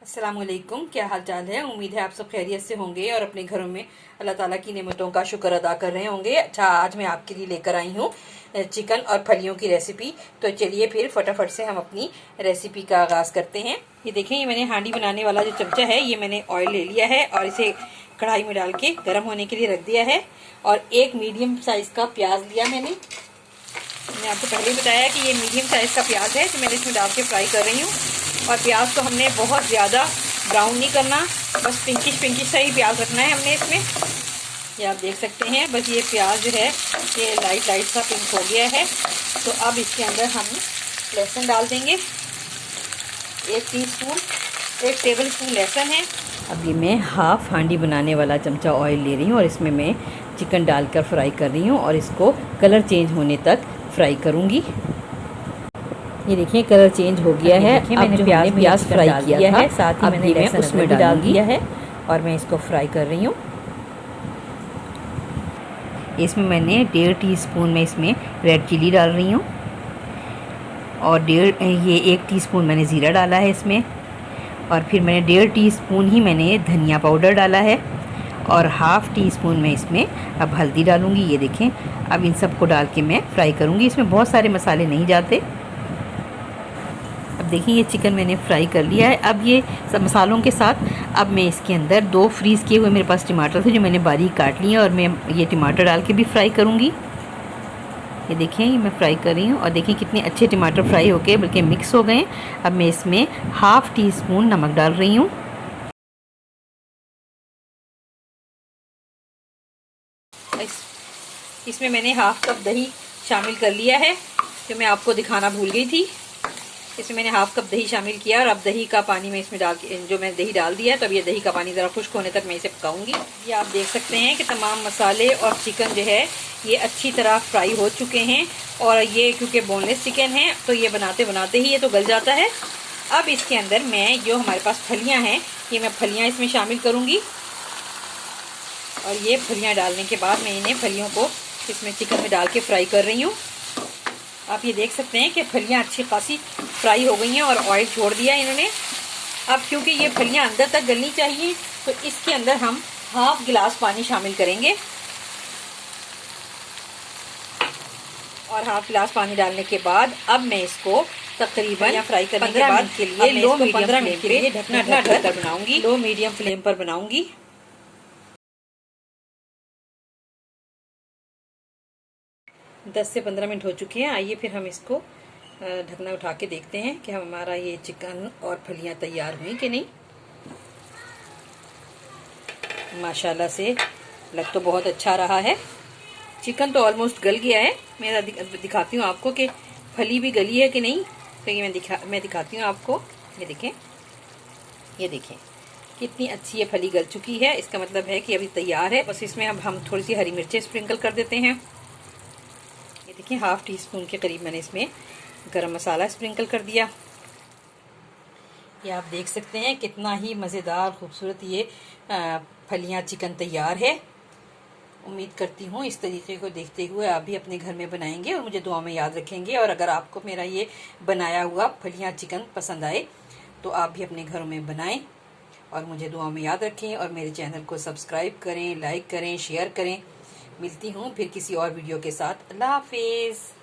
अस्सलामुअलैकुम, क्या हाल चाल है। उम्मीद है आप सब खैरियत से होंगे और अपने घरों में अल्लाह ताला की नेमतों का शुक्र अदा कर रहे होंगे। अच्छा, आज मैं आपके लिए लेकर आई हूँ चिकन और फलियों की रेसिपी। तो चलिए फिर फटाफट से हम अपनी रेसिपी का आगाज़ करते हैं। ये देखें, ये मैंने हांडी बनाने वाला जो चमचा है, ये मैंने ऑयल ले लिया है और इसे कढ़ाई में डाल के गर्म होने के लिए रख दिया है। और एक मीडियम साइज़ का प्याज लिया मैंने आपको पहले बताया कि ये मीडियम साइज़ का प्याज है जो मैंने इसमें डाल के फ्राई कर रही हूँ। और प्याज को हमने बहुत ज़्यादा ब्राउन नहीं करना, बस पिंकिश सा ही प्याज रखना है हमने इसमें। ये आप देख सकते हैं, बस ये प्याज जो है ये लाइट सा पिंक हो गया है। तो अब इसके अंदर हम लहसुन डाल देंगे। 1 टेबल स्पून लहसुन है। अब ये मैं हाफ हांडी बनाने वाला चमचा ऑयल ले रही हूँ और इसमें मैं चिकन डालकर फ्राई कर रही हूँ और इसको कलर चेंज होने तक फ्राई करूँगी। ये देखिए कलर चेंज हो गया है। अब मैंने प्याज फ्राई किया है, साथ ही मैंने लहसुन उसमें डाल दिया है और मैं इसको फ्राई कर रही हूँ। इसमें मैंने 1.5 टीस्पून में इसमें रेड चिली डाल रही हूँ और 1 टीस्पून मैंने ज़ीरा डाला है इसमें। और फिर मैंने 1.5 टीस्पून ही मैंने धनिया पाउडर डाला है और हाफ़ टी स्पून में इसमें अब हल्दी डालूँगी। ये देखें, अब इन सबको डाल के मैं फ्राई करूँगी। इसमें बहुत सारे मसाले नहीं जाते। अब देखिए ये चिकन मैंने फ्राई कर लिया है। अब ये सब मसालों के साथ अब मैं इसके अंदर 2 फ्रीज़ किए हुए मेरे पास टमाटर थे जो मैंने बारीक काट लिए और मैं ये टमाटर डाल के भी फ्राई करूँगी। ये देखें, ये मैं फ्राई कर रही हूँ और देखिए कितने अच्छे टमाटर फ्राई हो गए, बल्कि मिक्स हो गए। अब मैं इसमें हाफ़ टी स्पून नमक डाल रही हूँ। इसमें मैंने हाफ़ कप दही शामिल कर लिया है जो मैं आपको दिखाना भूल गई थी। इसमें मैंने हाफ़ कप दही शामिल किया और अब दही का पानी मैं इसमें डाल के, जो मैंने दही डाल दिया है, तो अब ये दही का पानी ज़रा खुश्क होने तक मैं इसे पकाऊंगी। ये आप देख सकते हैं कि तमाम मसाले और चिकन जो है ये अच्छी तरह फ्राई हो चुके हैं। और ये क्योंकि बोनलेस चिकन है तो ये बनाते बनाते ही ये तो गल जाता है। अब इसके अंदर मैं जो हमारे पास फलियाँ हैं, ये मैं फलियाँ इसमें शामिल करूँगी। और ये फलियाँ डालने के बाद मैं इन्हें फलियों को इसमें चिकन में डाल के फ्राई कर रही हूँ। आप ये देख सकते हैं कि फलियाँ अच्छी खासी फ्राई हो गई हैं और ऑयल छोड़ दिया इन्होंने। अब क्योंकि ये फलियाँ अंदर तक गलनी चाहिए तो इसके अंदर हम हाफ़ गिलास पानी शामिल करेंगे। और हाफ़ गिलास पानी डालने के बाद अब मैं इसको तकरीबन फ्राई करने के बाद के लिए लो मीडियम 15 मिनट के लिए ढकना ढककर बनाऊंगी। लो मीडियम फ्लेम पर बनाऊंगी। 10 से 15 मिनट हो चुके हैं। आइए फिर हम इसको ढकना उठा के देखते हैं कि हमारा ये चिकन और फलियां तैयार हुई कि नहीं। माशाल्लाह से लग तो बहुत अच्छा रहा है। चिकन तो ऑलमोस्ट गल गया है। मैं दिखाती हूँ आपको कि फली भी गली है कि नहीं। तो ये मैं दिखाती हूँ आपको। ये देखें कितनी अच्छी ये फली गल चुकी है। इसका मतलब है कि अभी तैयार है। बस इसमें अब हम थोड़ी सी हरी मिर्चें स्प्रिंकल कर देते हैं। ये देखिए हाफ़ टी स्पून के करीब मैंने इसमें गरम मसाला स्प्रिंकल कर दिया। ये आप देख सकते हैं कितना ही मज़ेदार खूबसूरत ये फलियां चिकन तैयार है। उम्मीद करती हूँ इस तरीके को देखते हुए आप भी अपने घर में बनाएंगे और मुझे दुआ में याद रखेंगे। और अगर आपको मेरा ये बनाया हुआ फलियां चिकन पसंद आए तो आप भी अपने घरों में बनाएं और मुझे दुआ में याद रखें। और मेरे चैनल को सब्सक्राइब करें, लाइक करें, शेयर करें। मिलती हूँ फिर किसी और वीडियो के साथ। अल्लाह हाफिज़।